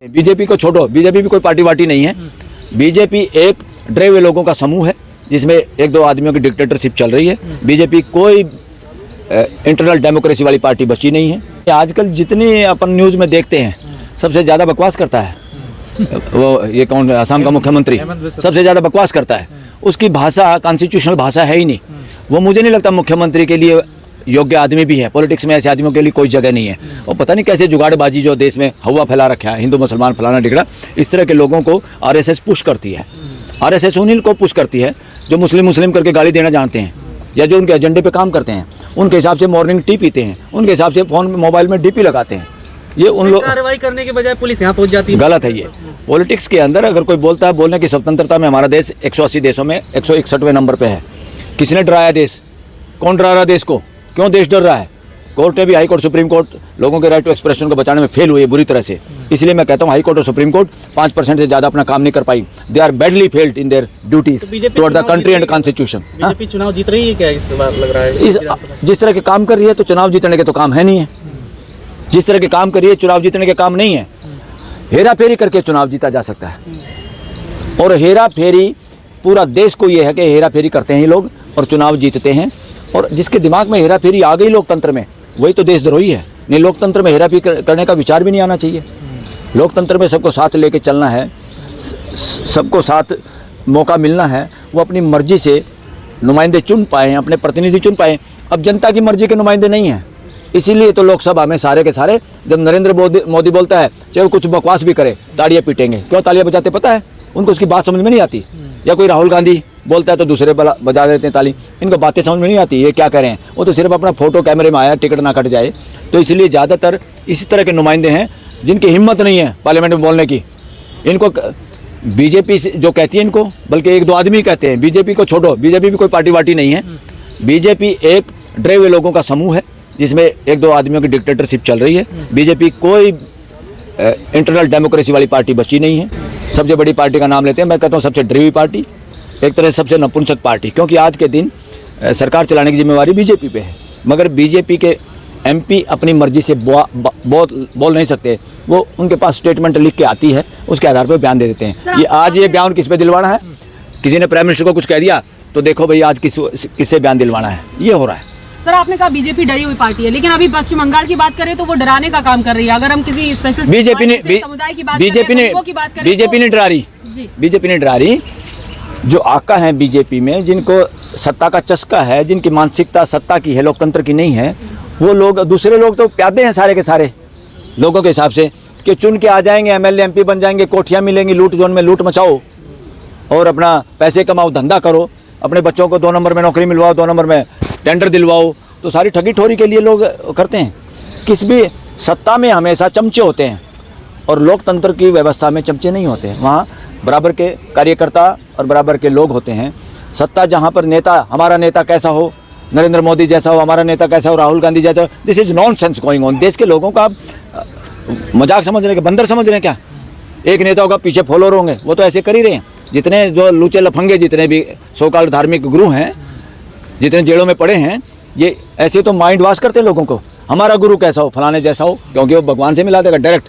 BJP को छोड़ो, BJP भी कोई पार्टी वार्टी नहीं है। बीजेपी एक डरे हुए लोगों का समूह है जिसमें एक दो आदमियों की डिक्टेटरशिप चल रही है। बीजेपी कोई इंटरनल डेमोक्रेसी वाली पार्टी बची नहीं है। आजकल जितनी अपन न्यूज़ में देखते हैं सबसे ज़्यादा बकवास करता है वो, ये कौन, असम का मुख्यमंत्री सबसे ज़्यादा बकवास करता है। उसकी भाषा कॉन्स्टिट्यूशनल भाषा है ही नहीं। वो मुझे नहीं लगता मुख्यमंत्री के लिए योग्य आदमी भी है। पॉलिटिक्स में ऐसे आदमियों के लिए कोई जगह नहीं है। और पता नहीं कैसे जुगाड़बाजी जो देश में हवा फैला रखा है, हिंदू मुसलमान फलाना ढिगड़ा, इस तरह के लोगों को आरएसएस पुश करती है। आरएसएस उन्हीं को पुश करती है जो मुस्लिम करके गाली देना जानते हैं या जो उनके एजेंडे पे काम करते हैं। उनके हिसाब से मॉर्निंग टी पीते हैं, उनके हिसाब से फोन मोबाइल में डीपी लगाते हैं। ये उन लोग कार्रवाई करने के बजाय पुलिस यहाँ पहुँच जाती है। गलत है। ये पॉलिटिक्स के अंदर अगर कोई बोलता है, बोलने की स्वतंत्रता में हमारा देश 180 देशों में 161वें नंबर पे है। किसने डराया देश? कौन डरा रहा है देश को? क्यों देश डर रहा है? कोर्ट ने भी, हाई कोर्ट सुप्रीम कोर्ट लोगों के राइट टू एक्सप्रेशन को बचाने में फेल हुई है बुरी तरह से। इसलिए मैं कहता हूँ हाई कोर्ट और सुप्रीम कोर्ट 5% से ज़्यादा अपना काम नहीं कर पाई। They are badly failed in their duties toward the country and constitution. BJP चुनाव जीत रही है क्या इस बार लग रहा है? जिस तरह के काम कर रही है तो चुनाव जीतने के तो काम है नहीं है। जिस तरह के काम कर रही है चुनाव जीतने के काम नहीं है। हेरा फेरी करके चुनाव जीता जा सकता है और हेरा फेरी पूरा देश को ये है कि हेरा फेरी करते हैं ये लोग और चुनाव जीतते हैं। और जिसके दिमाग में हेरा फेरी आ गई लोकतंत्र में, वही तो देशद्रोही है। नहीं, लोकतंत्र में हेरा फेरी करने का विचार भी नहीं आना चाहिए। लोकतंत्र में सबको साथ लेके चलना है, सबको साथ मौका मिलना है। वो अपनी मर्जी से नुमाइंदे चुन पाएँ, अपने प्रतिनिधि चुन पाएँ। अब जनता की मर्जी के नुमाइंदे नहीं हैं। इसीलिए तो लोकसभा में सारे के सारे जब नरेंद्र मोदी बोलता है, चाहे वो कुछ बकवास भी करे, तालियां पीटेंगे। क्यों तालियां बजाते पता है? उनको उसकी बात समझ में नहीं आती। या कोई राहुल गांधी बोलता है तो दूसरे बजा देते हैं ताली। इनको बातें समझ में नहीं आती, ये क्या कह रहे हैं। वो तो सिर्फ अपना फोटो कैमरे में आया, टिकट ना कट जाए। तो इसलिए ज़्यादातर इसी तरह के नुमाइंदे हैं जिनकी हिम्मत नहीं है पार्लियामेंट में बोलने की। इनको बीजेपी जो कहती है इनको, बल्कि एक दो आदमी कहते हैं। बीजेपी को छोड़ो, बीजेपी भी कोई पार्टी वार्टी नहीं है। बीजेपी एक डरे हुए लोगों का समूह है जिसमें एक दो आदमियों की डिक्टेटरशिप चल रही है। बीजेपी कोई इंटरनल डेमोक्रेसी वाली पार्टी बची नहीं है। सबसे बड़ी पार्टी का नाम लेते हैं, मैं कहता हूँ सबसे डरी हुई पार्टी, एक तरह से सबसे नपुंसक पार्टी। क्योंकि आज के दिन सरकार चलाने की जिम्मेवारी बीजेपी पे है। मगर बीजेपी के एमपी अपनी मर्जी से बोल नहीं सकते। वो उनके पास स्टेटमेंट लिख के आती है, उसके आधार पर बयान दे देते हैं। ये आज ये बयान किस पे दिलवाना है? किसी ने प्राइम मिनिस्टर को कुछ कह दिया तो देखो भाई आज किससे बयान दिलवाना है। ये हो रहा है। सर, आपने कहा बीजेपी डरी हुई पार्टी है, लेकिन अभी पश्चिम बंगाल की बात करें तो वो डराने का काम कर रही है। अगर हम किसी स्पेशल बीजेपी ने डरा रही, बीजेपी ने डरा रही। जो आका हैं बीजेपी में, जिनको सत्ता का चस्का है, जिनकी मानसिकता सत्ता की है, लोकतंत्र की नहीं है, वो लोग, दूसरे लोग तो प्यादे हैं सारे के सारे लोगों के हिसाब से कि चुन के आ जाएंगे, एमएलए एमपी बन जाएंगे, कोठियाँ मिलेंगी, लूट जोन में लूट मचाओ और अपना पैसे कमाओ, धंधा करो, अपने बच्चों को 2 नंबर में नौकरी मिलवाओ, 2 नंबर में टेंडर दिलवाओ। तो सारी ठगी ठोरी के लिए लोग करते हैं। किस भी सत्ता में हमेशा चमचे होते हैं और लोकतंत्र की व्यवस्था में चमचे नहीं होते। वहाँ बराबर के कार्यकर्ता और बराबर के लोग होते हैं। सत्ता जहाँ पर नेता, हमारा नेता कैसा हो, नरेंद्र मोदी जैसा हो, हमारा नेता कैसा हो, राहुल गांधी जैसा हो, this is nonsense going on. देश के लोगों का आप मजाक समझ रहे हैं, बंदर समझ रहे हैं क्या? एक नेता होगा, पीछे फॉलोअर होंगे। वो तो ऐसे कर ही रहे हैं। जितने जो लूचे लफंगे, जितने भी सोकाल धार्मिक गुरु हैं, जितने जेलों में पड़े हैं, ये ऐसे तो माइंड वॉश करते हैं लोगों को। हमारा गुरु कैसा हो, फलाने जैसा हो, क्योंकि वो भगवान से मिला देगा डायरेक्ट।